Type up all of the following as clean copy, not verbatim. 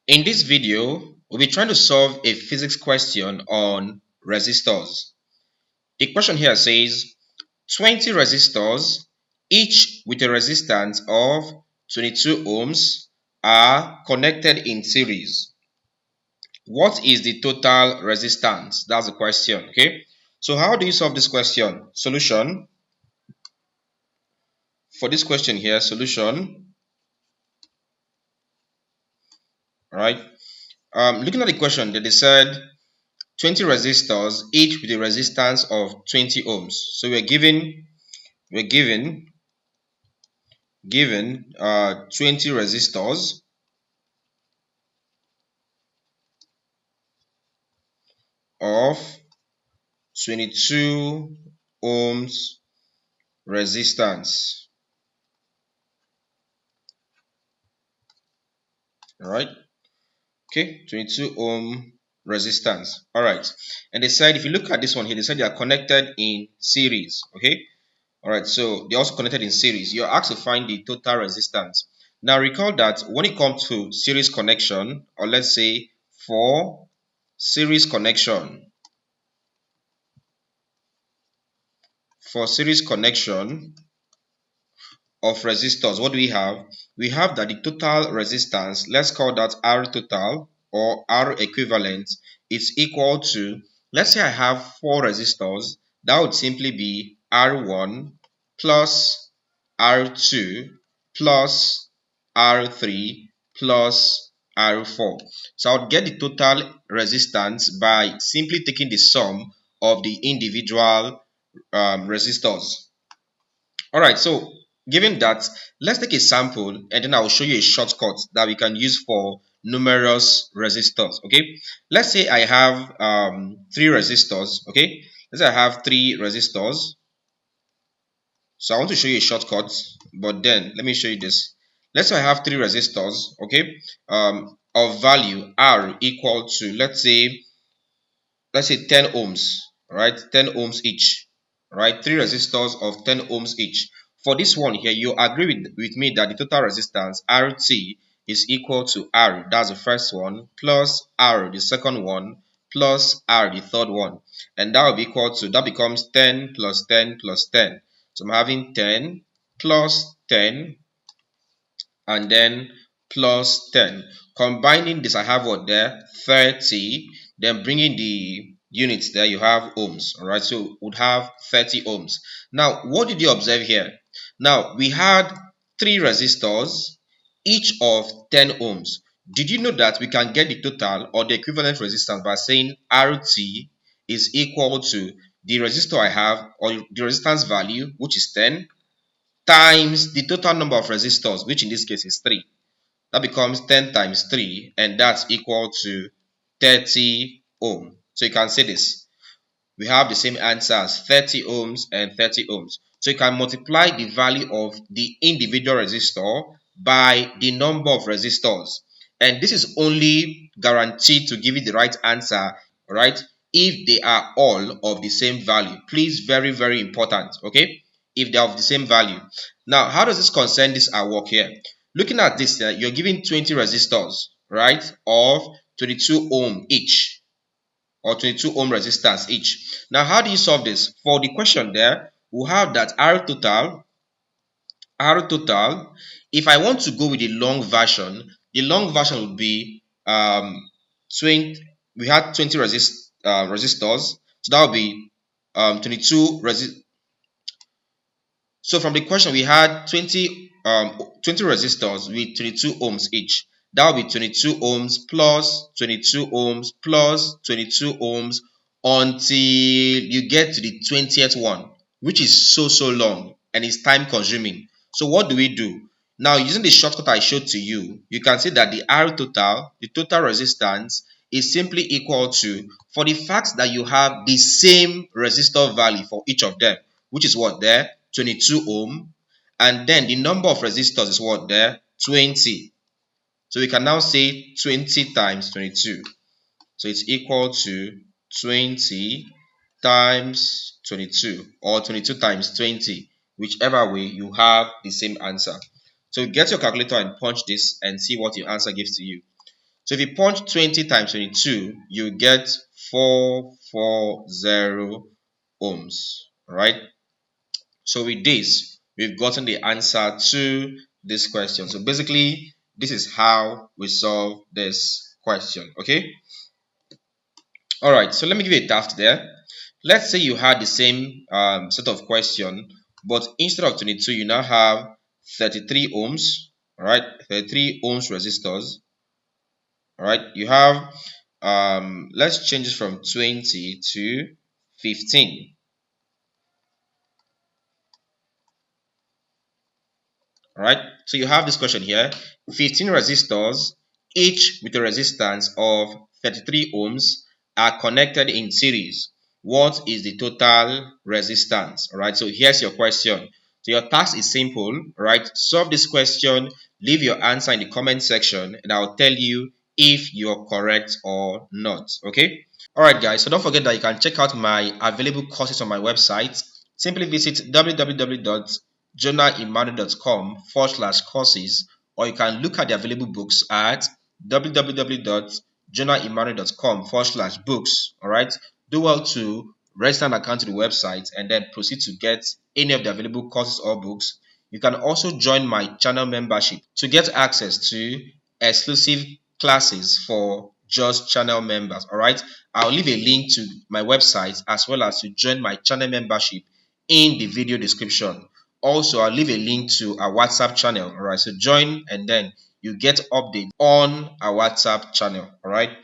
In this video, we'll be trying to solve a physics question on resistors. The question here says 20 resistors, each with a resistance of 22 ohms, are connected in series. What is the total resistance? That's the question. Okay. So how do you solve this question? Solution. For this question here, solution. All right. Looking at the question, they said 20 resistors, each with a resistance of 20 ohms. So we're given 20 resistors of 22 ohms resistance. All right. Okay, 22 ohm resistance. All right. And they said, if you look at this one here, they said they are connected in series. Okay. All right. So they're also connected in series. You're asked to find the total resistance. Now recall that when it comes to series connection, or let's say for series connection, for series connection of resistors, what do we have? We have that the total resistance, let's call that R total or R equivalent, is equal to, let's say I have 4 resistors, that would simply be R1 plus R2 plus R3 plus R4. So I would get the total resistance by simply taking the sum of the individual resistors. Alright, so given that, let's take a sample and then I will show you a shortcut that we can use for numerous resistors. Okay, let's say I have 3 resistors. Okay, let's say I have 3 resistors. So I want to show you a shortcut, but then let me show you this. Let's say I have 3 resistors, okay, of value R equal to, let's say 10 ohms, right? 10 ohms each, right? 3 resistors of 10 ohms each. For this one here, you agree with me that the total resistance RT is equal to R, that's the first one, plus R, the second one, plus R, the third one. And that will be equal to, that becomes 10 plus 10 plus 10. So I'm having 10 plus 10 and then plus 10. Combining this, I have what there? 30. Then bringing the units there, you have ohms. All right, so would have 30 ohms. Now, what did you observe here? Now, we had 3 resistors, each of 10 ohms. Did you know that we can get the total or the equivalent resistance by saying RT is equal to the resistor I have, or the resistance value, which is 10, times the total number of resistors, which in this case is 3. That becomes 10 times 3, and that's equal to 30 ohm. So you can say this. We have the same answer as 30 ohms and 30 ohms. So you can multiply the value of the individual resistor by the number of resistors. And this is only guaranteed to give you the right answer, right, if they are all of the same value. Please, very, very important, okay? If they are of the same value. Now, how does this concern this our work here? Looking at this, you're given 20 resistors, right, of 22 ohm each, or 22 ohm resistance each. Now, how do you solve this? For the question there, we'll have that R total, if I want to go with the long version would be 20, we had 20 resistors, so that would be 22 resist. So from the question, we had 20 resistors with 22 ohms each. That will be 22 ohms plus 22 ohms plus 22 ohms until you get to the 20th one, which is so long and it's time consuming. So what do we do? Now, using the shortcut I showed to you, you can see that the R total, the total resistance, is simply equal to, for the fact that you have the same resistor value for each of them, which is what there? 22 ohm, and then the number of resistors is what there? 20. So we can now say 20 times 22. So it's equal to 20 times 22, or 22 times 20. Whichever way, you have the same answer. So get your calculator and punch this and see what your answer gives to you. So if you punch 20 times 22, you get 440 ohms. Right? So with this, we've gotten the answer to this question. So basically, this is how we solve this question. Okay. All right. So let me give you a task there. Let's say you had the same set of question, but instead of 22, you now have 33 ohms. All right, 33 ohms resistors. All right, you have let's change it from 20 to 15. All right, so you have this question here: 15 resistors, each with a resistance of 33 ohms, are connected in series. What is the total resistance? All right, so here's your question. So your task is simple. All right, solve this question, leave your answer in the comment section, and I'll tell you if you're correct or not. Okay. Alright guys, so don't forget that you can check out my available courses on my website. Simply visit www.jonahemmanuel.com/courses, or you can look at the available books at www.jonahemmanuel.com/books. Alright, do well to register an account to the website and then proceed to get any of the available courses or books. You can also join my channel membership to get access to exclusive classes for just channel members. All right, I'll leave a link to my website as well as to join my channel membership in the video description. Also, I'll leave a link to our WhatsApp channel. All right, so join and then you get updates on our WhatsApp channel. All right.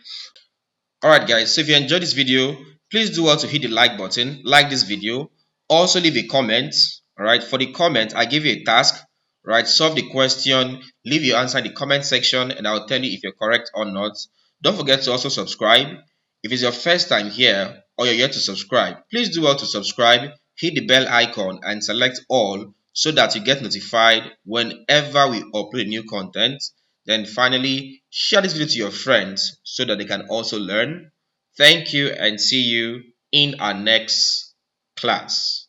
Alright guys, so if you enjoyed this video, please do well to hit the like button, like this video. Also leave a comment. Alright, for the comment, I give you a task. Right, solve the question, leave your answer in the comment section, and I'll tell you if you're correct or not. Don't forget to also subscribe. If it's your first time here or you're yet to subscribe, please do well to subscribe, hit the bell icon and select all so that you get notified whenever we upload new content. Then finally, share this video to your friends so that they can also learn. Thank you and see you in our next class.